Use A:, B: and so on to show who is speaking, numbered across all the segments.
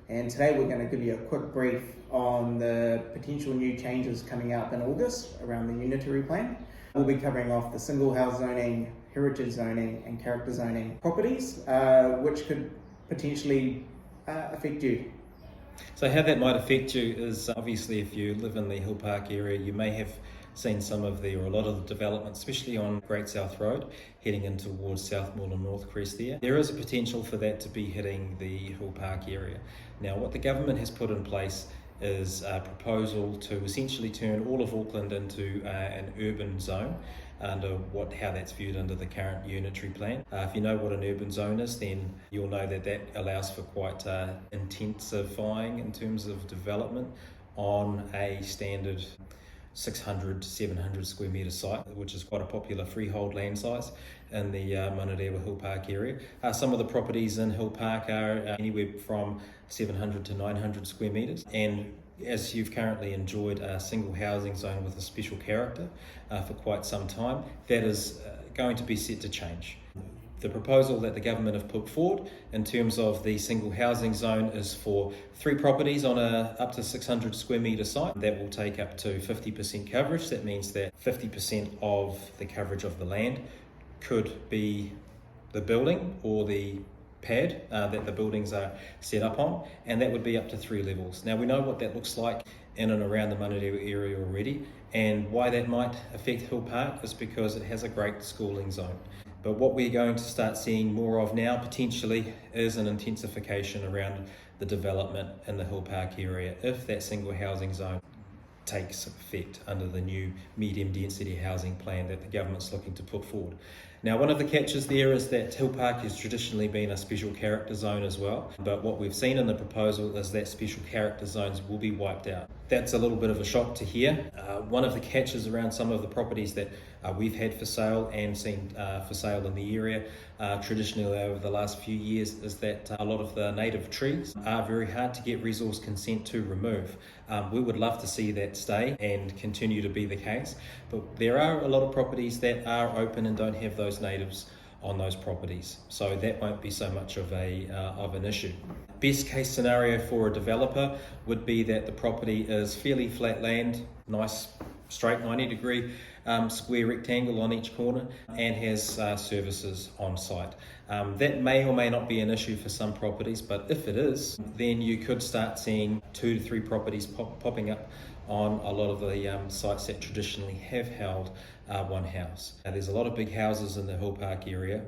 A: and today we're going to give you a quick brief on the potential new changes coming up in August around the unitary plan. We'll be covering off the single house zoning, heritage zoning and character zoning properties, which could potentially affect you.
B: So how that might affect you is obviously if you live in the Hillpark area, you may have seen some of the, or a lot of the development, especially on Great South Road, heading in towards Southmore and North Crest there. There is a potential for that to be hitting the Hillpark area. Now what the government has put in place is a proposal to essentially turn all of Auckland into an urban zone under how that's viewed under the current unitary plan. If you know what an urban zone is, then you'll know that that allows for quite intensifying in terms of development on a standard 600 to 700 square metre site, which is quite a popular freehold land size in the Manarewa Hillpark area. Some of the properties in Hillpark are anywhere from 700 to 900 square metres, and as you've currently enjoyed a single housing zone with a special character for quite some time, that is going to be set to change. The proposal that the government have put forward in terms of the single housing zone is for 3 properties on a up to 600 square metre site. That will take up to 50% coverage. That means that 50% of the coverage of the land could be the building or the pad that the buildings are set up on, and that would be up to 3 levels. Now we know what that looks like in and around the Manarewa area already, and why that might affect Hillpark is because it has a great schooling zone. But what we're going to start seeing more of now potentially is an intensification around the development in the Hillpark area if that single housing zone takes effect under the new medium density housing plan that the government's looking to put forward. Now one of the catches there is that Hillpark has traditionally been a special character zone as well, but what we've seen in the proposal is that special character zones will be wiped out. That's a little bit of a shock to hear. One of the catches around some of the properties that we've had for sale and seen for sale in the area traditionally over the last few years is that a lot of the native trees are very hard to get resource consent to remove. We would love to see that stay and continue to be the case, but there are a lot of properties that are open and don't have those natives on those properties, so that won't be so much of an issue. Best case scenario for a developer would be that the property is fairly flat land, nice straight 90-degree square rectangle on each corner, and has services on site. That may or may not be an issue for some properties, but if it is, then you could start seeing 2 to 3 properties popping up on a lot of the sites that traditionally have held one house. Now, there's a lot of big houses in the Hillpark area.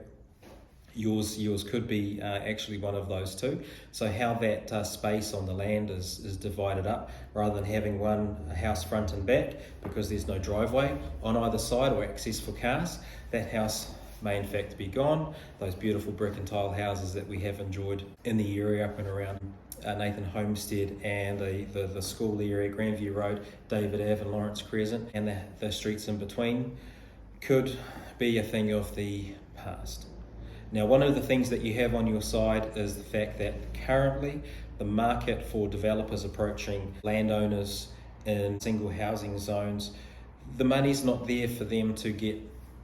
B: Yours could be actually one of those too. So how that space on the land is divided up, rather than having one house front and back because there's no driveway on either side or access for cars, that house may in fact be gone. Those beautiful brick and tile houses that we have enjoyed in the area up and around Nathan Homestead and the school area, Grandview Road, David Ave and Lawrence Crescent, and the streets in between could be a thing of the past. Now one of the things that you have on your side is the fact that currently the market for developers approaching landowners in single housing zones, the money's not there for them to get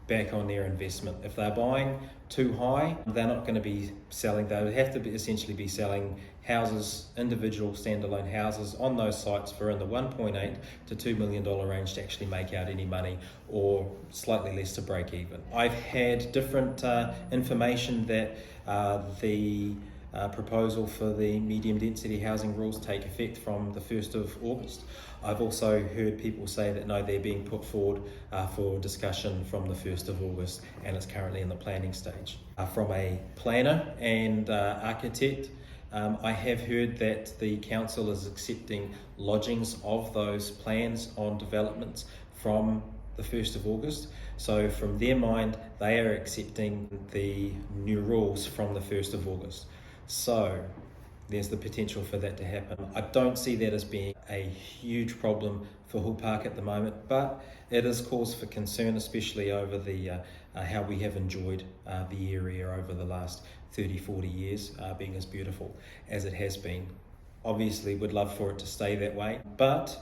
B: back on their investment. If they're buying too high, they're not going to be selling. They would have to essentially be selling houses, individual standalone houses on those sites for in the $1.8 to $2 million range to actually make out any money, or slightly less to break even. I've had different information that the proposal for the medium density housing rules take effect from the 1st of August. I've also heard people say that no, they're being put forward for discussion from the 1st of August, and it's currently in the planning stage. From a planner and architect, I have heard that the council is accepting lodgings of those plans on developments from the 1st of August. So from their mind, they are accepting the new rules from the 1st of August. So there's the potential for that to happen. I don't see that as being a huge problem for Hillpark at the moment, but it is cause for concern, especially over the how we have enjoyed the area over the last 30-40 years being as beautiful as it has been. Obviously would love for it to stay that way, but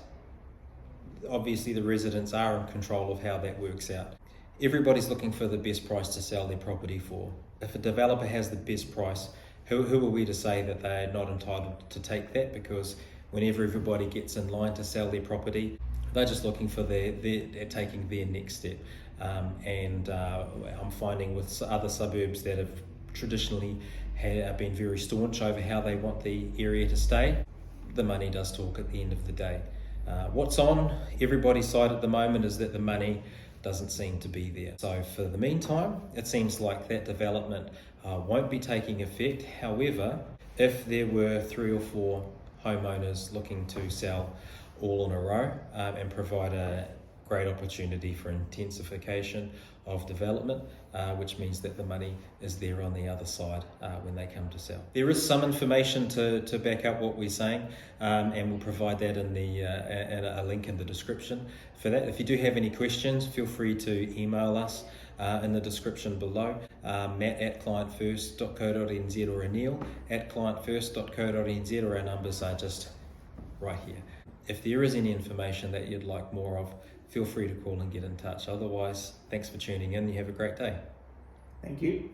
B: obviously the residents are in control of how that works out. Everybody's looking for the best price to sell their property for. If a developer has the best price, Who are we to say that they're not entitled to take that? Because whenever everybody gets in line to sell their property, they're just looking for taking their next step. I'm finding with other suburbs that have traditionally been very staunch over how they want the area to stay, the money does talk at the end of the day. What's on everybody's side at the moment is that the money doesn't seem to be there. So for the meantime, it seems like that development won't be taking effect. However, if there were 3 or 4 homeowners looking to sell all in a row and provide a great opportunity for intensification of development, which means that the money is there on the other side when they come to sell. There is some information to back up what we're saying, and we'll provide that in a link in the description for that. If you do have any questions, feel free to email us in the description below, matt@clientfirst.co.nz or Aneil@clientfirst.co.nz, or our numbers are just right here. If there is any information that you'd like more of, feel free to call and get in touch. Otherwise, thanks for tuning in. You have a great day.
A: Thank you.